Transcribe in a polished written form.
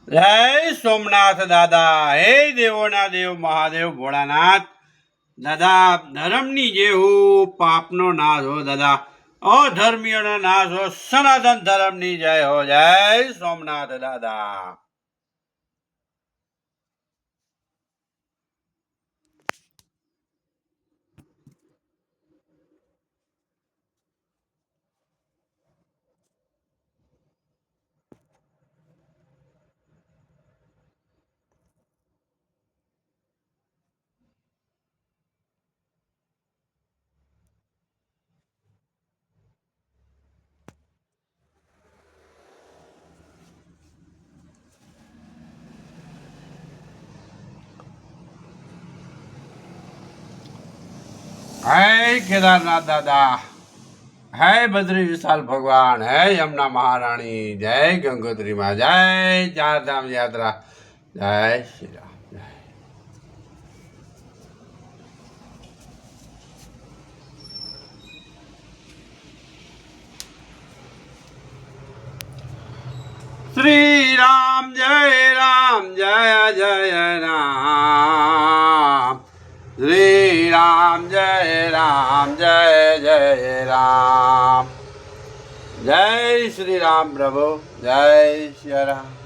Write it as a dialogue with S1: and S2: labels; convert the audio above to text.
S1: જય સોમનાથ દાદા. હે દેવોના દેવ મહાદેવ ભોળાનાથ દાદા. ધર્મની જે હું પાપનો નાશ હો દાદા, અધર્મીઓનો નાશ હો, સનાતન ધર્મની જય હો. જય સોમનાથ દાદા. હે કેદારનાથ દાદા, હે બદ્રી વિશાલ ભગવાન, હે યમુના મહારાણી, જય ગંગોત્રી માં, જય ચારધામ યાત્રા, જય શ્રી રામ. શ્રી રામ જય રામ, જય જય રામ. શ્રી રામ જય રામ, જય જય રામ. જય શ્રી રામ પ્રભુ, જય શ્રી રામ.